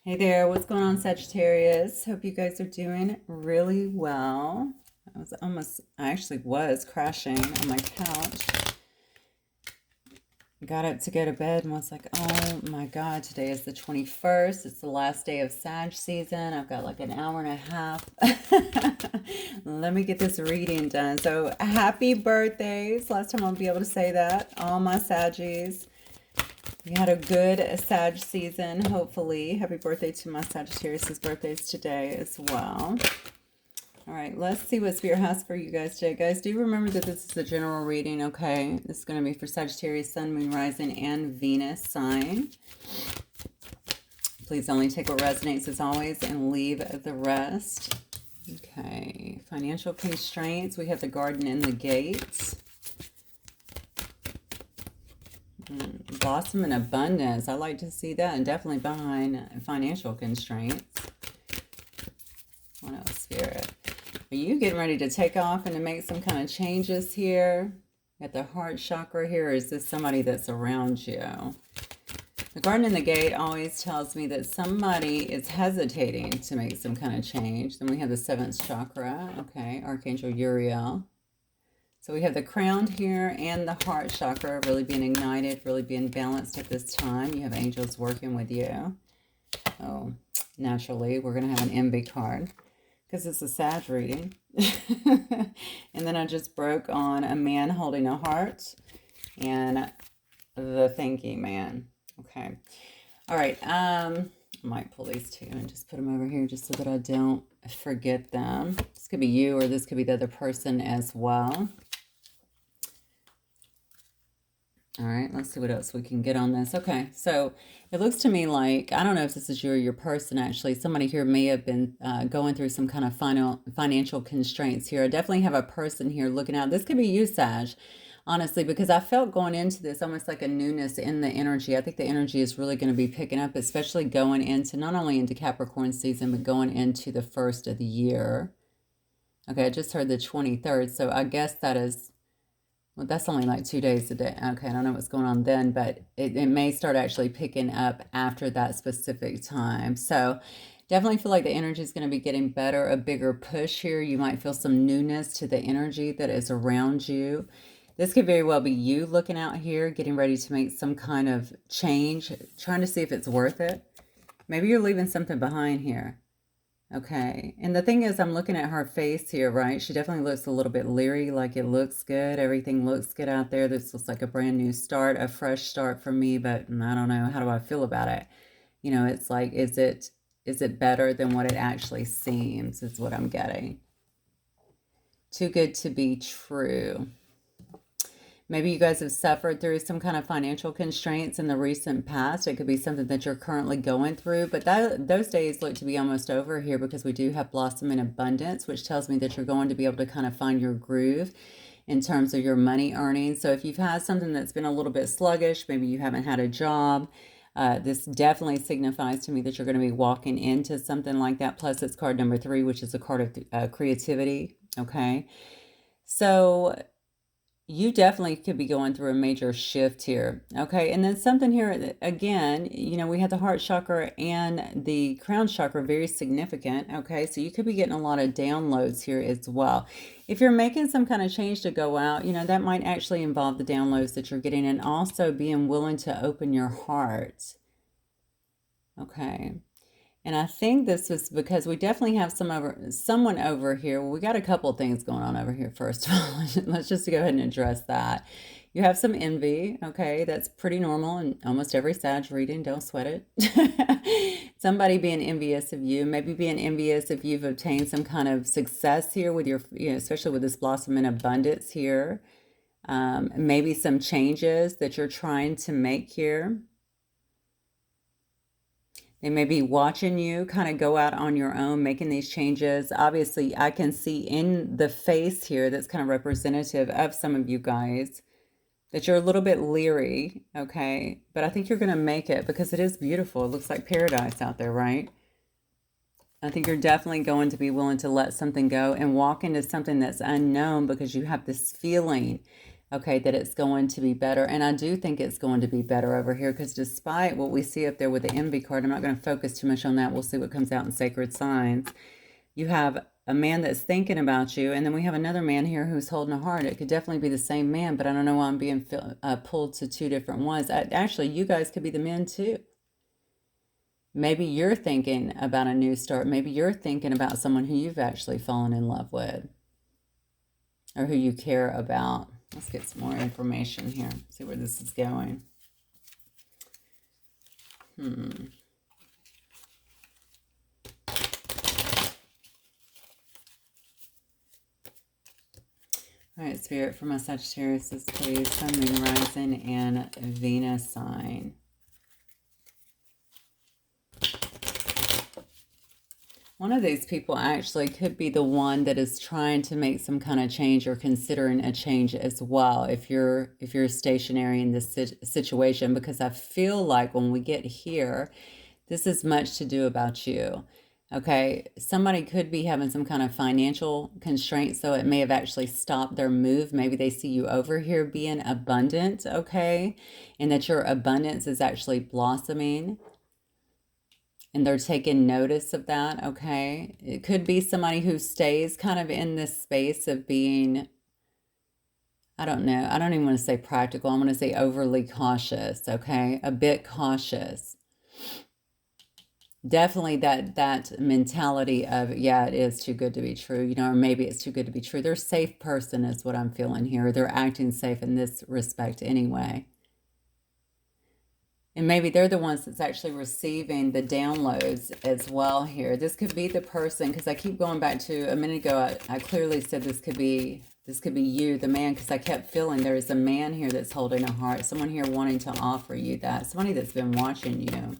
Hey there, what's going on, Sagittarius? Hope you guys are doing really well. I actually was crashing on my couch. Got up to go to bed and was like, oh my God, today is the 21st. It's the last day of Sag season. I've got like an hour and a half. Let me get this reading done. So happy birthdays. Last time I'll be able to say that. All my Saggies. You had a good Sag season, hopefully. Happy birthday to my Sagittarius' birthdays today as well. All right, let's see what Spirit has for you guys today. Guys, do remember that this is a general reading, okay? This is going to be for Sagittarius, Sun, Moon, Rising, and Venus sign. Please only take what resonates as always and leave the rest. Okay, financial constraints. We have the garden and the gates. Blossom in abundance. I like to see that, and definitely behind financial constraints. What else, Spirit? Are you getting ready to take off and to make some kind of changes here? At the heart chakra here, or is this somebody that's around you? The garden and the gate always tells me that somebody is hesitating to make some kind of change. Then we have the 7th chakra. Okay, Archangel Uriel. So we have the crown here and the heart chakra really being ignited, really being balanced at this time. You have angels working with you. Oh, naturally, we're going to have an envy card because it's a Sag reading. And then I just broke on a man holding a heart and the thinking man. Okay. All right. I might pull these two and just put them over here just so that I don't forget them. This could be you or this could be the other person as well. All right, let's see what else we can get on this. Okay, so it looks to me like, I don't know if this is you or your person, actually. Somebody here may have been going through some kind of financial constraints here. I definitely have a person here looking out. This could be you, Sag, honestly, because I felt going into this almost like a newness in the energy. I think the energy is really going to be picking up, especially going into, not only into Capricorn season, but going into the first of the year. Okay, I just heard the 23rd, so I guess that is... well, that's only like 2 days a day. Okay, I don't know what's going on then, but it may start actually picking up after that specific time. So definitely feel like the energy is going to be getting better, a bigger push here. You might feel some newness to the energy that is around you. This could very well be you looking out here, getting ready to make some kind of change, trying to see if it's worth it. Maybe you're leaving something behind here. Okay, and the thing is, I'm looking at her face here, right? She definitely looks a little bit leery, like it looks good. Everything looks good out there. This looks like a brand new start, a fresh start for me, but I don't know. How do I feel about it? You know, it's like, is it better than what it actually seems, is what I'm getting. Too good to be true. Maybe you guys have suffered through some kind of financial constraints in the recent past. It could be something that you're currently going through, but those days look to be almost over here because we do have blossom in abundance, which tells me that you're going to be able to kind of find your groove in terms of your money earning. So if you've had something that's been a little bit sluggish, maybe you haven't had a job, this definitely signifies to me that you're going to be walking into something like that. Plus it's card number 3, which is a card of creativity. Okay. So you definitely could be going through a major shift here. Okay, and then something here, again, you know, we had the heart chakra and the crown chakra, very significant. Okay, so you could be getting a lot of downloads here as well. If you're making some kind of change to go out, you know, that might actually involve the downloads that you're getting and also being willing to open your heart. Okay. And I think this is because we definitely have someone over here. Well, we got a couple of things going on over here, first of all. Let's just go ahead and address that. You have some envy, okay? That's pretty normal in almost every Sag reading. Don't sweat it. Somebody being envious of you, maybe being envious if you've obtained some kind of success here with your, you know, especially with this blossom in abundance here. Maybe some changes that you're trying to make here. They may be watching you kind of go out on your own, making these changes. Obviously, I can see in the face here that's kind of representative of some of you guys that you're a little bit leery, okay? But I think you're going to make it because it is beautiful. It looks like paradise out there, right? I think you're definitely going to be willing to let something go and walk into something that's unknown because you have this feeling okay, that it's going to be better. And I do think it's going to be better over here, because despite what we see up there with the envy card, I'm not going to focus too much on that. We'll see what comes out in sacred signs. You have a man that's thinking about you, and then we have another man here who's holding a heart. It could definitely be the same man, but I don't know why I'm being pulled to two different ones. Actually, you guys could be the men too. Maybe you're thinking about a new start. Maybe you're thinking about someone who you've actually fallen in love with, or who you care about. Let's get some more information here. See where this is going. All right, Spirit, for my Sagittarius, please. Sun, Moon, Rising, and Venus sign. One of these people actually could be the one that is trying to make some kind of change, or considering a change as well, if you're stationary in this situation, because I feel like when we get here, this is much to do about you. Okay, somebody could be having some kind of financial constraint, so it may have actually stopped their move. Maybe they see you over here being abundant, okay, and that your abundance is actually blossoming, and they're taking notice of that, okay? It could be somebody who stays kind of in this space of being, I don't know, I don't even want to say practical. I'm going to say overly cautious, okay? A bit cautious. Definitely that mentality of, yeah, it is too good to be true, you know, or maybe it's too good to be true. They're a safe person is what I'm feeling here. They're acting safe in this respect anyway. And maybe they're the ones that's actually receiving the downloads as well here. This could be the person, because I keep going back to a minute ago, I clearly said this could be you, the man, because I kept feeling there is a man here that's holding a heart. Someone here wanting to offer you that. Somebody that's been watching you.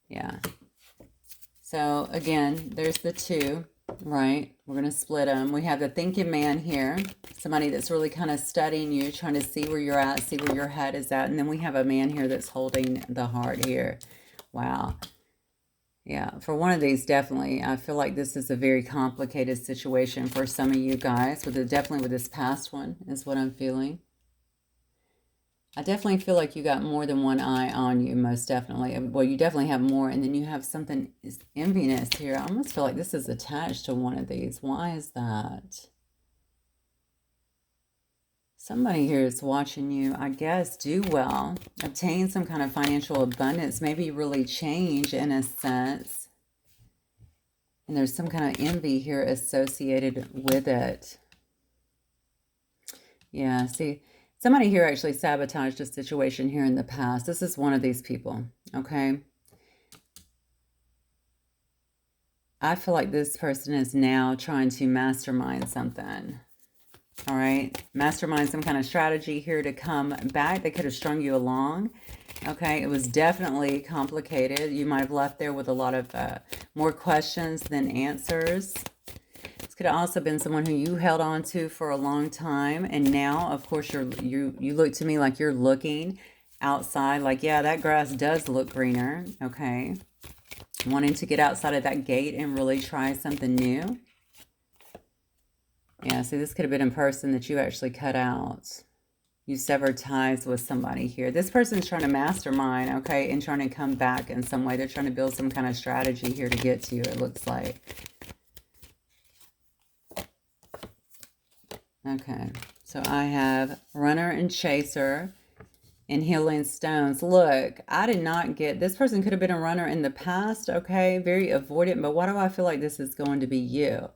Yeah. So again, there's the two, right? We're going to split them. We have the thinking man here, somebody that's really kind of studying you, trying to see where you're at, see where your head is at. And then we have a man here that's holding the heart here. Wow. Yeah, for one of these, definitely, I feel like this is a very complicated situation for some of you guys, definitely with this past one is what I'm feeling. I definitely feel like you got more than one eye on you, most definitely. Well, you definitely have more, and then you have something, enviness here. I almost feel like this is attached to one of these. Why is that? Somebody here is watching you, I guess, do well, obtain some kind of financial abundance, maybe really change in a sense. And there's some kind of envy here associated with it. Yeah, see, somebody here actually sabotaged a situation here in the past. This is one of these people, okay? I feel like this person is now trying to mastermind something, all right? Mastermind some kind of strategy here to come back. They could have strung you along, okay? It was definitely complicated. You might have left there with a lot of more questions than answers. Could have also been someone who you held on to for a long time, and now, of course, you look to me like you're looking outside, like, yeah, that grass does look greener, okay? Wanting to get outside of that gate and really try something new. Yeah, see, this could have been a person that you actually cut out. You severed ties with somebody here. This person's trying to mastermind, okay, and trying to come back in some way. They're trying to build some kind of strategy here to get to you, it looks like. Okay, so I have runner and chaser and healing stones. Look, I did not get, this person could have been a runner in the past, okay? Very avoidant, but why do I feel like this is going to be you?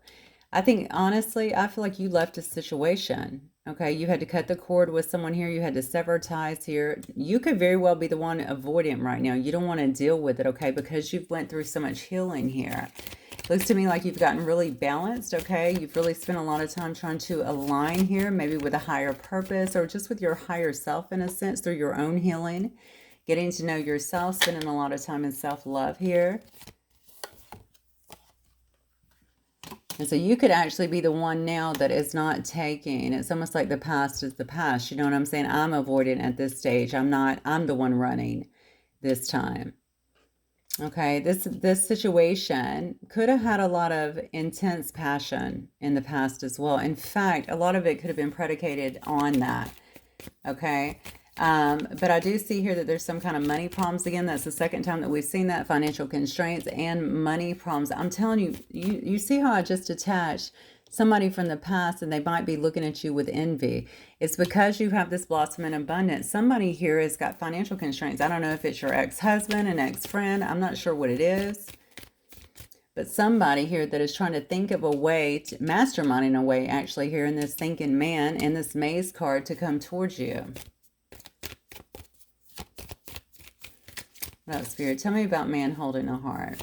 I think, honestly, I feel like you left a situation, okay? You had to cut the cord with someone here. You had to sever ties here. You could very well be the one avoidant right now. You don't want to deal with it, okay? Because you've went through so much healing here. Looks to me like you've gotten really balanced, okay? You've really spent a lot of time trying to align here, maybe with a higher purpose or just with your higher self in a sense, through your own healing, getting to know yourself, spending a lot of time in self-love here. And so you could actually be the one now that is not taking, it's almost like the past is the past. You know what I'm saying? I'm avoiding at this stage. I'm the one running this time. Okay, this situation could have had a lot of intense passion in the past as well. In fact, a lot of it could have been predicated on that. Okay. But I do see here that there's some kind of money problems again. That's the second time that we've seen that, financial constraints and money problems. I'm telling you, you see how I just attached somebody from the past and they might be looking at you with envy. It's because you have this blossom in abundance. Somebody here has got financial constraints. I don't know if it's your ex-husband, an ex-friend. I'm not sure what it is. But somebody here that is trying to think of a way, to masterminding a way actually here in this thinking man in this maze card to come towards you. What else, Spirit? Tell me about man holding a heart.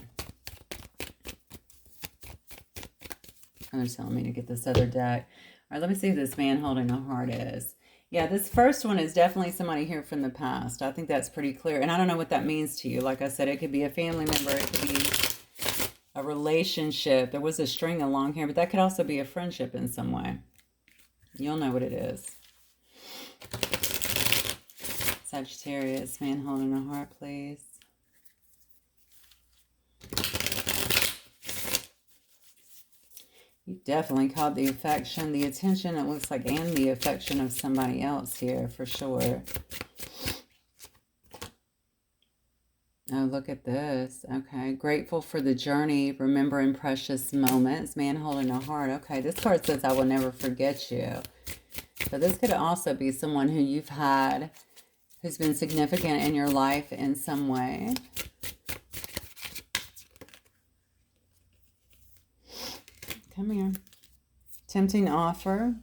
Oh, they're telling me to get this other deck. All right, let me see who this man holding a heart is. Yeah, this first one is definitely somebody here from the past. I think that's pretty clear. And I don't know what that means to you. Like I said, it could be a family member. It could be a relationship. There was a string along here, but that could also be a friendship in some way. You'll know what it is. Sagittarius, man holding a heart, please. You definitely caught the affection, the attention, it looks like, and the affection of somebody else here, for sure. Oh, look at this. Okay. Grateful for the journey, remembering precious moments. Man holding a heart. Okay. This card says, I will never forget you. So this could also be someone who you've had, who's been significant in your life in some way. Come here. Tempting offer.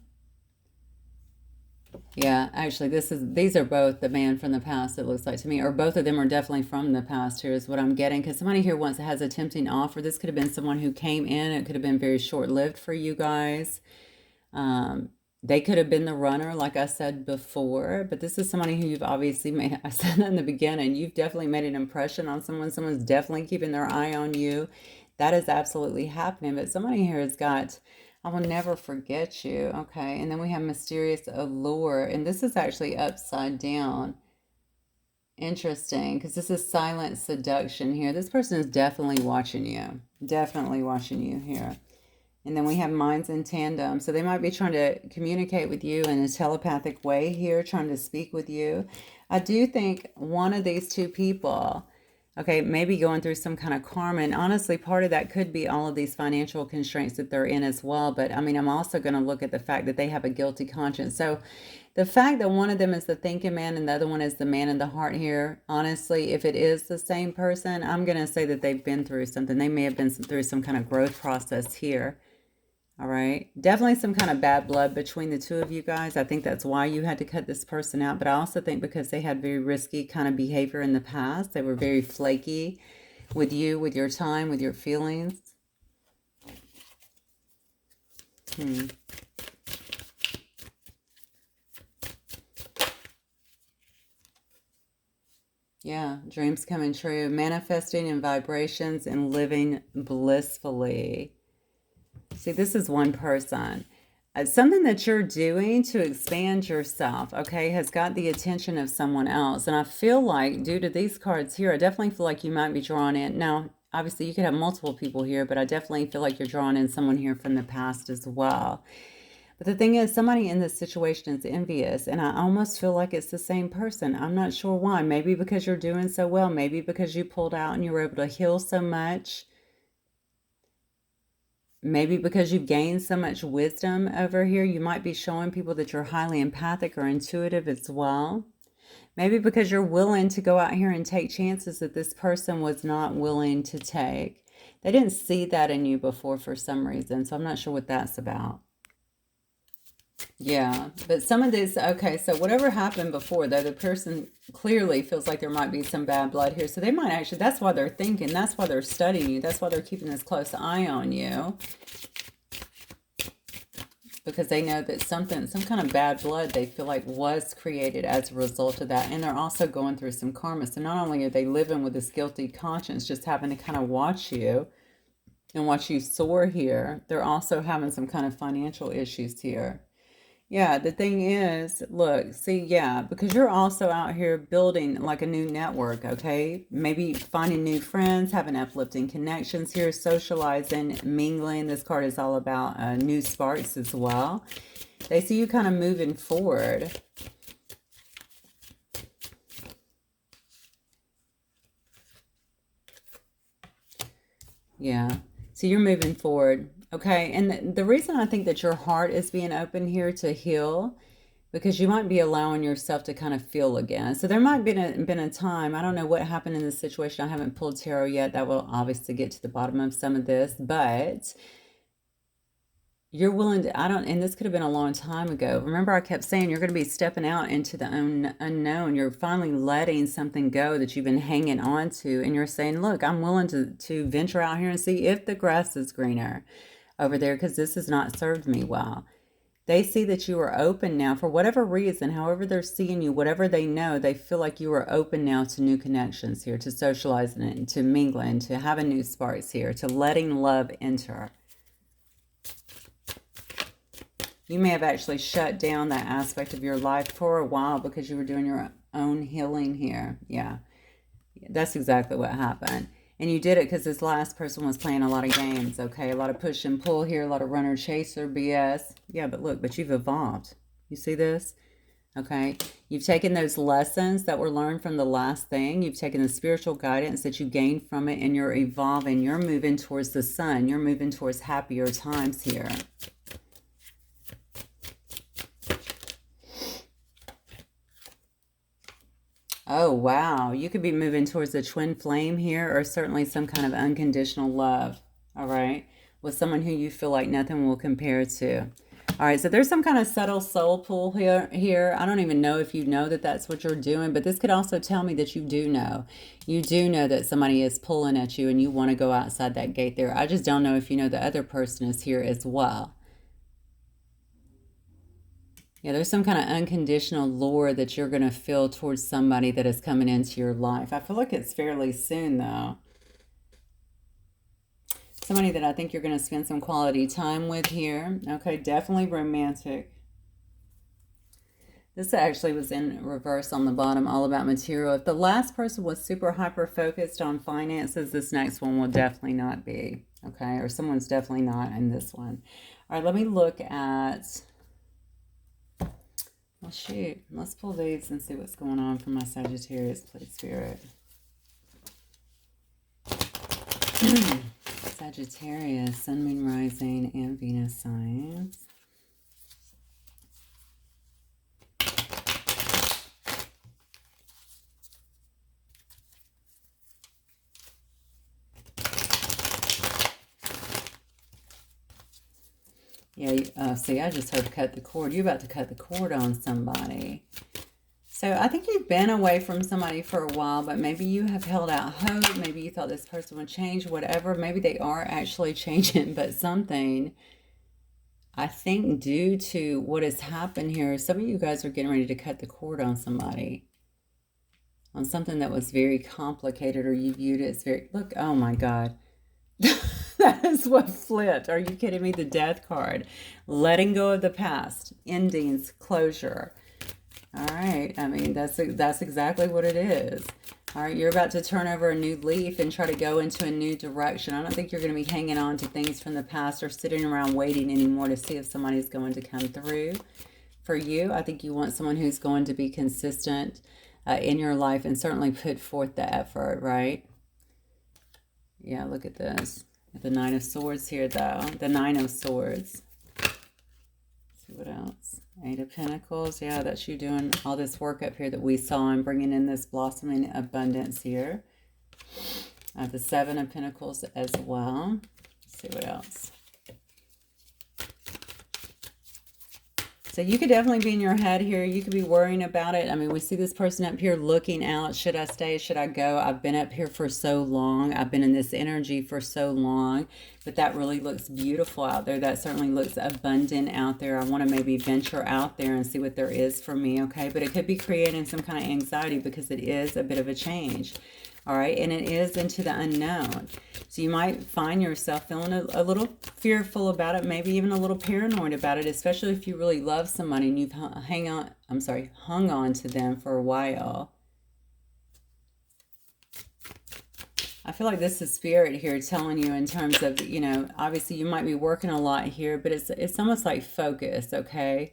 Yeah, actually, these are both the man from the past, it looks like to me. Or both of them are definitely from the past here is what I'm getting. Because somebody here has a tempting offer. This could have been someone who came in. It could have been very short-lived for you guys. They could have been the runner, like I said before. But this is somebody who you've obviously made, I said in the beginning, you've definitely made an impression on someone. Someone's definitely keeping their eye on you. That is absolutely happening. But somebody here has got, I will never forget you. Okay. And then we have mysterious allure. And this is actually upside down. Interesting. Because this is silent seduction here. This person is definitely watching you. Definitely watching you here. And then we have minds in tandem. So they might be trying to communicate with you in a telepathic way here, trying to speak with you. I do think one of these two people, okay, maybe going through some kind of karma. And honestly, part of that could be all of these financial constraints that they're in as well. But I mean, I'm also going to look at the fact that they have a guilty conscience. So the fact that one of them is the thinking man and the other one is the man in the heart here, honestly, if it is the same person, I'm going to say that they've been through something. They may have been through some kind of growth process here. All right. Definitely some kind of bad blood between the two of you guys. I think that's why you had to cut this person out. But I also think because they had very risky kind of behavior in the past. They were very flaky with you, with your time, with your feelings. Yeah, dreams coming true. Manifesting in vibrations and living blissfully. See, this is one person. Something that you're doing to expand yourself, okay, has got the attention of someone else. And I feel like, due to these cards here, I definitely feel like you might be drawn in. Now, obviously, you could have multiple people here, but I definitely feel like you're drawn in someone here from the past as well. But the thing is, somebody in this situation is envious, and I almost feel like it's the same person. I'm not sure why. Maybe because you're doing so well. Maybe because you pulled out and you were able to heal so much. Maybe because you've gained so much wisdom over here, you might be showing people that you're highly empathic or intuitive as well. Maybe because you're willing to go out here and take chances that this person was not willing to take. They didn't see that in you before for some reason, so I'm not sure what that's about. Yeah, but some of this, okay, so whatever happened before, though, the person clearly feels like there might be some bad blood here. So they might actually, that's why they're thinking, that's why they're studying you, that's why they're keeping this close eye on you. Because they know that some kind of bad blood they feel like was created as a result of that. And they're also going through some karma. So not only are they living with this guilty conscience, just having to kind of watch you and watch you soar here, they're also having some kind of financial issues here. Yeah, the thing is, look, see, yeah, because you're also out here building like a new network, okay? Maybe finding new friends, having uplifting connections here, socializing, mingling. This card is all about new sparks as well. They see you kind of moving forward. Yeah. So you're moving forward. Okay. And the reason I think that your heart is being open here to heal, because you might be allowing yourself to kind of feel again. So there might been a time, I don't know what happened in this situation. I haven't pulled tarot yet. That will obviously get to the bottom of some of this, but you're willing to, I don't, and this could have been a long time ago. Remember, I kept saying you're going to be stepping out into the unknown. You're finally letting something go that you've been hanging on to. And you're saying, look, I'm willing to venture out here and see if the grass is greener over there, because this has not served me well. They see that you are open now for whatever reason, however they're seeing you, whatever they know, they feel like you are open now to new connections here, to socializing and to mingling, to having new sparks here, to letting love enter. You may have actually shut down that aspect of your life for a while because you were doing your own healing here. Yeah, that's exactly what happened. And you did it because this last person was playing a lot of games, okay? A lot of push and pull here, a lot of runner chaser BS. Yeah, but look, but you've evolved. You see this? Okay? You've taken those lessons that were learned from the last thing. You've taken the spiritual guidance that you gained from it, and you're evolving. You're moving towards the sun. You're moving towards happier times here. Oh, wow. You could be moving towards a twin flame here, or certainly some kind of unconditional love, all right, with someone who you feel like nothing will compare to. All right, so there's some kind of subtle soul pull here. I don't even know if you know that that's what you're doing, but this could also tell me that you do know. You do know that somebody is pulling at you and you want to go outside that gate there. I just don't know if you know the other person is here as well. Yeah, there's some kind of unconditional lure that you're going to feel towards somebody that is coming into your life. I feel like it's fairly soon, though. Somebody that I think you're going to spend some quality time with here. Okay, definitely romantic. This actually was in reverse on the bottom, all about material. If the last person was super hyper focused on finances, this next one will definitely not be. Okay, or someone's definitely not in this one. All right, let me look at... Well, shoot. Let's pull these and see what's going on for my Sagittarius, please, Spirit. Sagittarius, Sun, Moon, Rising, and Venus signs. Yeah, see, I just heard cut the cord. You're about to cut the cord on somebody. So I think you've been away from somebody for a while, but maybe you have held out hope. Maybe you thought this person would change, whatever. Maybe they are actually changing, but something, I think due to what has happened here, some of you guys are getting ready to cut the cord on somebody. On something that was very complicated, or you viewed it as very, look, oh my God. That is what flipped. Are you kidding me? The death card. Letting go of the past. Endings. Closure. All right. I mean, that's exactly what it is. All right. You're about to turn over a new leaf and try to go into a new direction. I don't think you're going to be hanging on to things from the past or sitting around waiting anymore to see if somebody's going to come through for you. I think you want someone who's going to be consistent in your life and certainly put forth the effort, right? Yeah, look at this. The Nine of Swords here, though. The Nine of Swords. Let's see what else. Eight of Pentacles. Yeah, that's you doing all this work up here that we saw and bringing in this blossoming abundance here. The Seven of Pentacles as well. Let's see what else. So you could definitely be in your head here. You could be worrying about it. I mean, we see this person up here looking out. Should I stay? Should I go? I've been up here for so long. I've been in this energy for so long. But that really looks beautiful out there. That certainly looks abundant out there. I want to maybe venture out there and see what there is for me, okay? But it could be creating some kind of anxiety because it is a bit of a change. All right, and it is into the unknown. So you might find yourself feeling a little fearful about it, maybe even a little paranoid about it, especially if you really love somebody and you've hung on to them for a while. I feel like this is spirit here telling you in terms of, you know, obviously you might be working a lot here, but it's almost like focus, okay?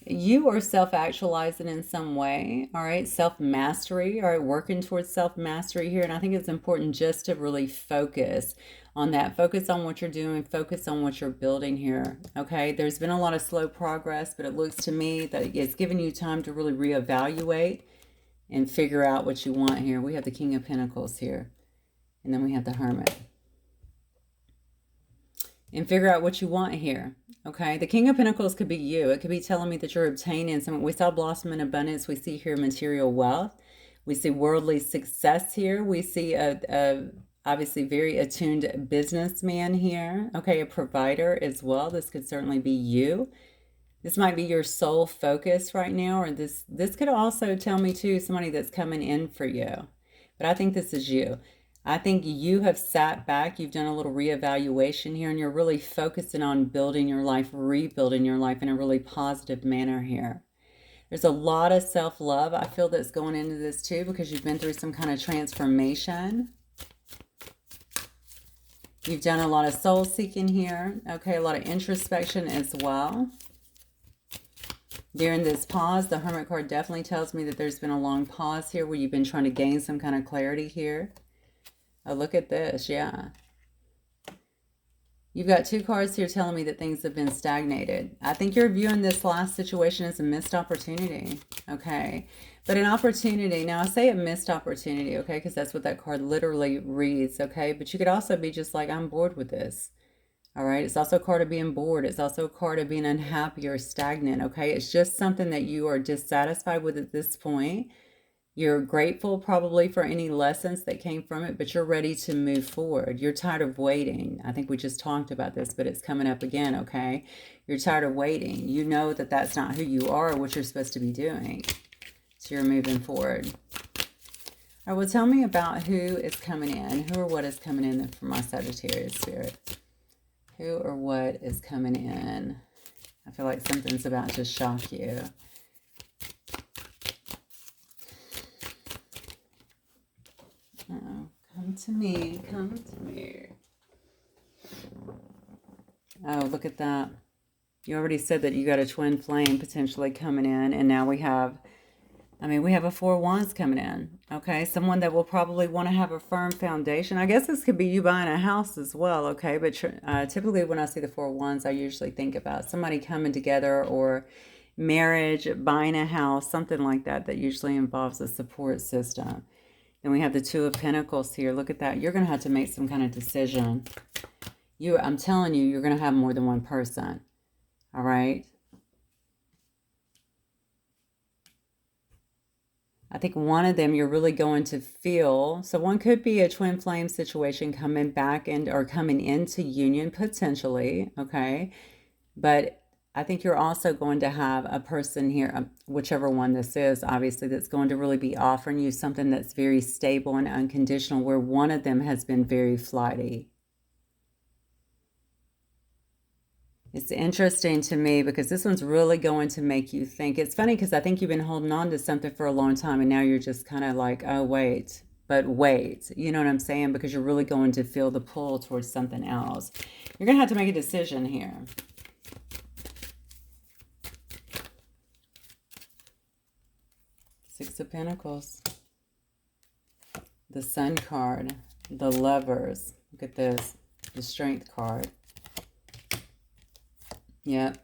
You are self-actualizing in some way, all right? Self-mastery, all right? Working towards self-mastery here. And I think it's important just to really focus on that. Focus on what you're doing. Focus on what you're building here, okay? There's been a lot of slow progress, but it looks to me that it's giving you time to really reevaluate and figure out what you want here. We have the King of Pentacles here. And then we have the Hermit. And figure out what you want here. Okay. The King of Pentacles could be you. It could be telling me that you're obtaining some. We saw blossom in abundance. We see here material wealth. We see worldly success here. We see a obviously very attuned businessman here. Okay. A provider as well. This could certainly be you. This might be your sole focus right now. Or this could also tell me too, somebody that's coming in for you. But I think this is you. I think you have sat back, you've done a little reevaluation here, and you're really focusing on building your life, rebuilding your life in a really positive manner here. There's a lot of self-love, I feel, that's going into this too, because you've been through some kind of transformation. You've done a lot of soul seeking here, okay, a lot of introspection as well. During this pause, the Hermit card definitely tells me that there's been a long pause here where you've been trying to gain some kind of clarity here. Oh, look at this. Yeah. You've got two cards here telling me that things have been stagnated. I think you're viewing this last situation as a missed opportunity. Okay. But an opportunity. Now, I say a missed opportunity, okay, because that's what that card literally reads, okay? But you could also be just like, I'm bored with this. All right. It's also a card of being bored. It's also a card of being unhappy or stagnant, okay? It's just something that you are dissatisfied with at this point. You're grateful probably for any lessons that came from it, but you're ready to move forward. You're tired of waiting. I think we just talked about this, but it's coming up again, okay? You're tired of waiting. You know that that's not who you are or what you're supposed to be doing. So you're moving forward. All right, well, tell me about who is coming in. Who or what is coming in for my Sagittarius spirit? Who or what is coming in? I feel like something's about to shock you. Oh, come to me, come to me. Oh, look at that. You already said that you got a twin flame potentially coming in, and now we have a Four of Wands coming in, okay? Someone that will probably want to have a firm foundation. I guess this could be you buying a house as well, okay? But typically when I see the Four of Wands, I usually think about somebody coming together or marriage, buying a house, something like that, that usually involves a support system. Then we have the Two of Pentacles here. Look at that. You're going to have to make some kind of decision. I'm telling you, you're going to have more than one person. All right? I think one of them you're really going to feel. So one could be a twin flame situation coming back or coming into union potentially. Okay? But I think you're also going to have a person here, whichever one this is, obviously, that's going to really be offering you something that's very stable and unconditional, where one of them has been very flighty. It's interesting to me because this one's really going to make you think. It's funny because I think you've been holding on to something for a long time and now you're just kind of like, oh, wait, but wait. You know what I'm saying? Because you're really going to feel the pull towards something else. You're going to have to make a decision here. Six of Pentacles, the Sun card, the Lovers. Look at this, the Strength card. Yep.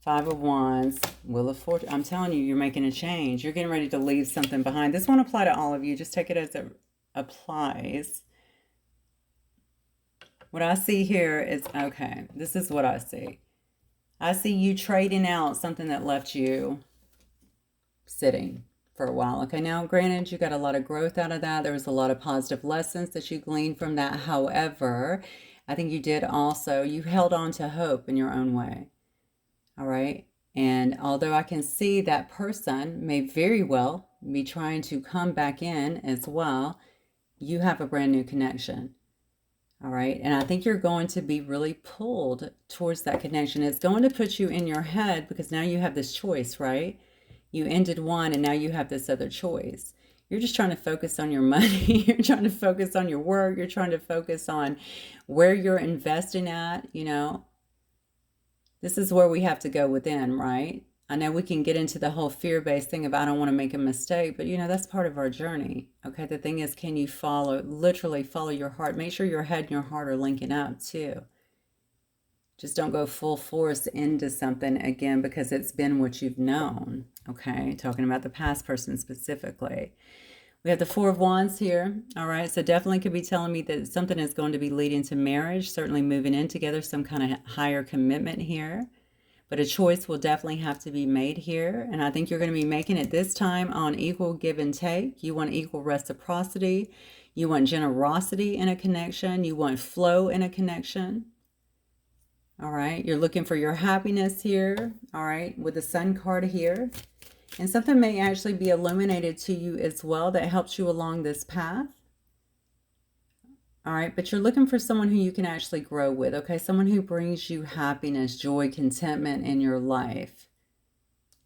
Five of Wands, Wheel of Fortune. I'm telling you, you're making a change. You're getting ready to leave something behind. This won't apply to all of you. Just take it as it applies. What I see here is, okay, this is what I see. I see you trading out something that left you sitting for a while. Okay, now granted, you got a lot of growth out of that. There was a lot of positive lessons that you gleaned from that. However, I think you held on to hope in your own way. All right. And although I can see that person may very well be trying to come back in as well, you have a brand new connection. All right. And I think you're going to be really pulled towards that connection. It's going to put you in your head because now you have this choice, right? You ended one and now you have this other choice. You're just trying to focus on your money. You're trying to focus on your work. You're trying to focus on where you're investing at, you know. This is where we have to go within, right? I know we can get into the whole fear-based thing of I don't want to make a mistake, but you know, that's part of our journey. Okay, the thing is, can you literally follow your heart? Make sure your head and your heart are linking up too. Just don't go full force into something again because it's been what you've known. Okay, talking about the past person specifically. We have the Four of Wands here. All right, so definitely could be telling me that something is going to be leading to marriage, certainly moving in together, some kind of higher commitment here. But a choice will definitely have to be made here. And I think you're going to be making it this time on equal give and take. You want equal reciprocity. You want generosity in a connection. You want flow in a connection. All right. You're looking for your happiness here. All right. With the Sun card here. And something may actually be illuminated to you as well that helps you along this path. All right, but you're looking for someone who you can actually grow with, okay? Someone who brings you happiness, joy, contentment in your life.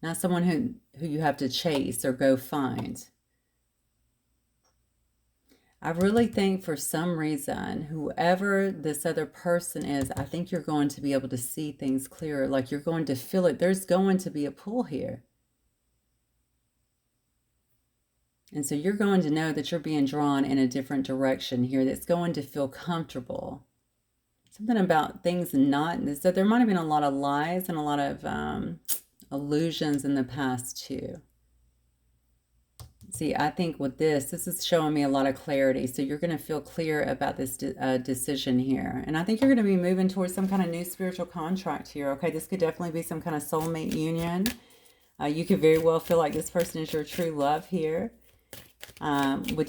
Not someone who you have to chase or go find. I really think for some reason, whoever this other person is, I think you're going to be able to see things clearer. Like you're going to feel it. There's going to be a pull here. And so you're going to know that you're being drawn in a different direction here that's going to feel comfortable. Something about things not, so there might have been a lot of lies and a lot of illusions in the past too. See, I think with this is showing me a lot of clarity. So you're going to feel clear about this decision here. And I think you're going to be moving towards some kind of new spiritual contract here. Okay, this could definitely be some kind of soulmate union. You could very well feel like this person is your true love here. With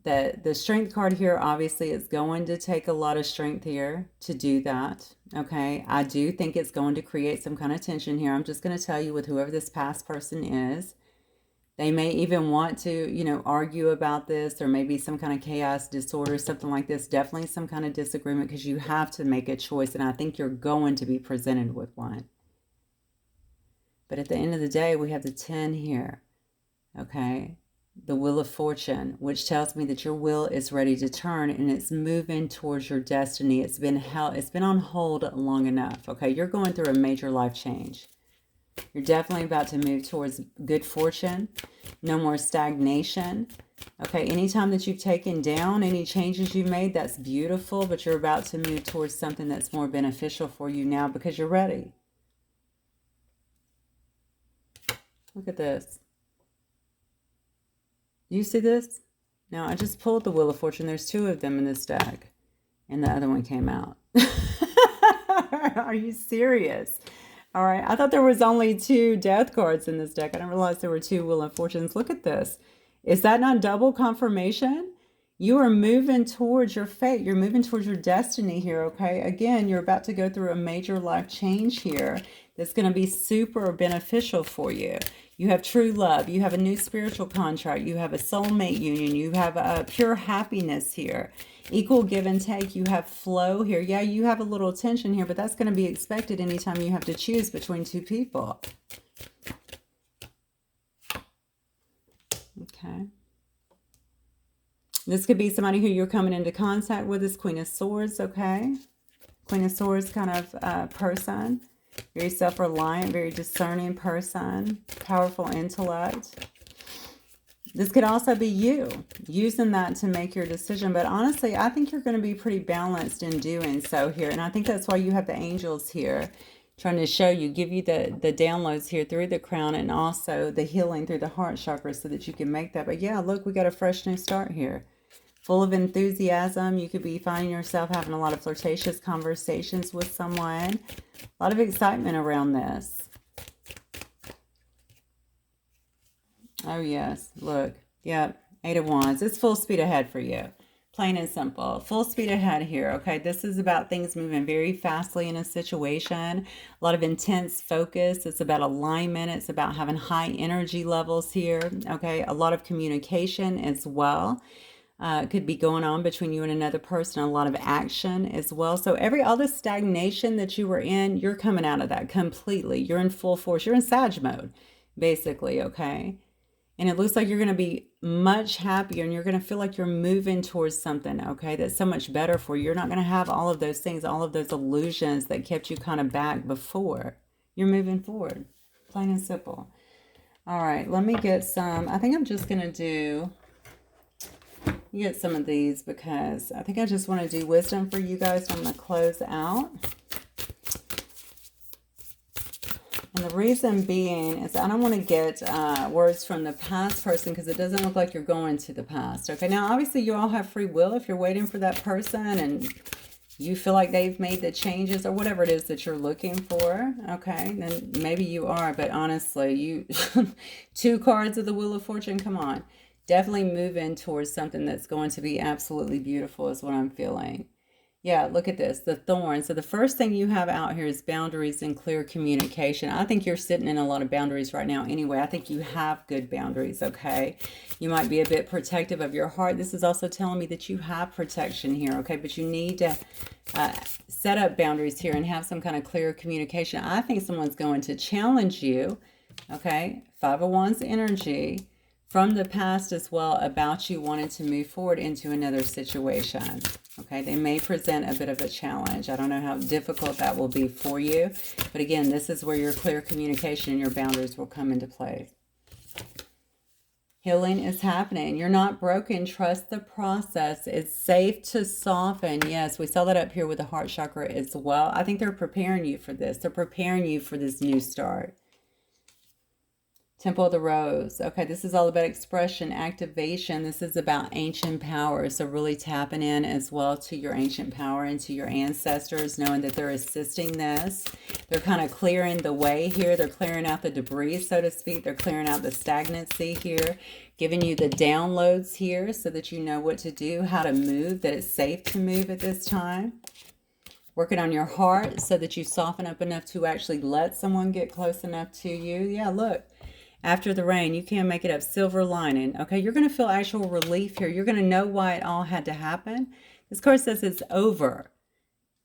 the strength card here, obviously it's going to take a lot of strength here to do that. Okay, I do think it's going to create some kind of tension here. I'm just going to tell you with whoever this past person is, they may even want to, you know, argue about this, or maybe some kind of chaos disorder, something like this. Definitely some kind of disagreement because you have to make a choice, and I think you're going to be presented with one. But at the end of the day, we have the 10 here. Okay, the Wheel of Fortune, which tells me that your wheel is ready to turn and it's moving towards your destiny. It's been on hold long enough. Okay, you're going through a major life change. You're definitely about to move towards good fortune. No more stagnation. Okay, anytime that you've taken down, any changes you've made, that's beautiful, but you're about to move towards something that's more beneficial for you now because you're ready. Look at this. You see this? Now, I just pulled the Wheel of Fortune. There's 2 of them in this deck, and the other one came out. Are you serious? All right, I thought there was only 2 death cards in this deck. I didn't realize there were 2 Wheel of Fortunes. Look at this. Is that not double confirmation? You are moving towards your fate. You're moving towards your destiny here, okay? Again, you're about to go through a major life change here that's going to be super beneficial for you. You have true love. You have a new spiritual contract. You have a soulmate union. You have a pure happiness here. Equal give and take. You have flow here. Yeah, you have a little tension here, but that's going to be expected anytime you have to choose between 2 people. Okay. This could be somebody who you're coming into contact with. This Queen of Swords, okay? Queen of Swords kind of person. Very self-reliant, very discerning person. Powerful intellect. This could also be you using that to make your decision. But honestly, I think you're going to be pretty balanced in doing so here. And I think that's why you have the angels here trying to show you, give you the downloads here through the crown and also the healing through the heart chakra so that you can make that. But yeah, look, we got a fresh new start here. Full of enthusiasm. You could be finding yourself having a lot of flirtatious conversations with someone. A lot of excitement around this. Oh, yes. Look. Yep. 8 of Wands. It's full speed ahead for you. Plain and simple. Full speed ahead here. Okay. This is about things moving very fastly in a situation. A lot of intense focus. It's about alignment. It's about having high energy levels here. Okay. A lot of communication as well. could be going on between you and another person, a lot of action as well. So all this stagnation that you were in, you're coming out of that completely. You're in full force. You're in Sag mode, basically, okay? And it looks like you're going to be much happier and you're going to feel like you're moving towards something, okay, that's so much better for you. You're not going to have all of those things, all of those illusions that kept you kind of back before. You're moving forward, plain and simple. All right, let me get some. I think I'm just going to get some of these because I think I just want to do wisdom for you guys. So I'm going to close out. And the reason being is I don't want to get words from the past person because it doesn't look like you're going to the past. Okay, now obviously you all have free will if you're waiting for that person and you feel like they've made the changes or whatever it is that you're looking for. Okay, then maybe you are, but honestly, you 2 cards of the Wheel of Fortune, come on. Definitely moving towards something that's going to be absolutely beautiful is what I'm feeling. Yeah, look at this, the thorn. So the first thing you have out here is boundaries and clear communication. I think you're sitting in a lot of boundaries right now anyway. I think you have good boundaries, okay? You might be a bit protective of your heart. This is also telling me that you have protection here, okay? But you need to set up boundaries here and have some kind of clear communication. I think someone's going to challenge you, okay? 5 of Wands energy from the past as well about you wanting to move forward into another situation. Okay, they may present a bit of a challenge. I don't know how difficult that will be for you. But again, this is where your clear communication and your boundaries will come into play. Healing is happening. You're not broken. Trust the process. It's safe to soften. Yes, we saw that up here with the heart chakra as well. I think they're preparing you for this. They're preparing you for this new start. Temple of the Rose. Okay, this is all about expression, activation. This is about ancient power. So really tapping in as well to your ancient power and to your ancestors, knowing that they're assisting this. They're kind of clearing the way here. They're clearing out the debris, so to speak. They're clearing out the stagnancy here, giving you the downloads here so that you know what to do, how to move, that it's safe to move at this time. Working on your heart so that you soften up enough to actually let someone get close enough to you. Yeah, look. After the rain, you can't make it up. Silver lining. Okay, you're going to feel actual relief here. You're going to know why it all had to happen. This card says it's over.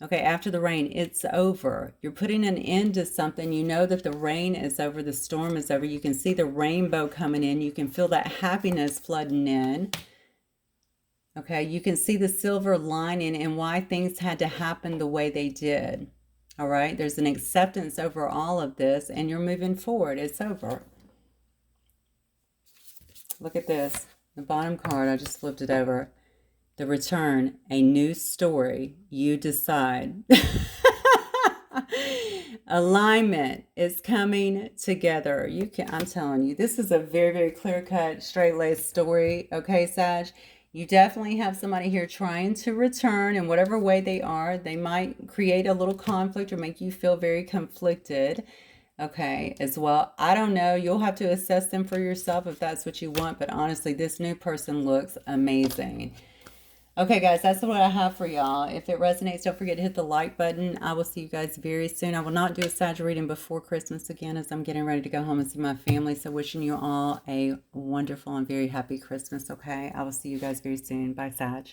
Okay, after the rain, it's over. You're putting an end to something. You know that the rain is over. The storm is over. You can see the rainbow coming in. You can feel that happiness flooding in. Okay, you can see the silver lining and why things had to happen the way they did. All right, there's an acceptance over all of this, and you're moving forward. It's over. Look at this. The bottom card, I just flipped it over. The Return, a new story. You decide. Alignment is coming together. I'm telling you, this is a very, very clear-cut, straight-laced story. Okay, Sag? You definitely have somebody here trying to return in whatever way they are. They might create a little conflict or make you feel very conflicted. Okay, as well. I don't know. You'll have to assess them for yourself if that's what you want. But honestly, this new person looks amazing. Okay, guys, that's what I have for y'all. If it resonates, don't forget to hit the like button. I will see you guys very soon. I will not do a Sag reading before Christmas again as I'm getting ready to go home and see my family. So wishing you all a wonderful and very happy Christmas, okay? I will see you guys very soon. Bye, Sag.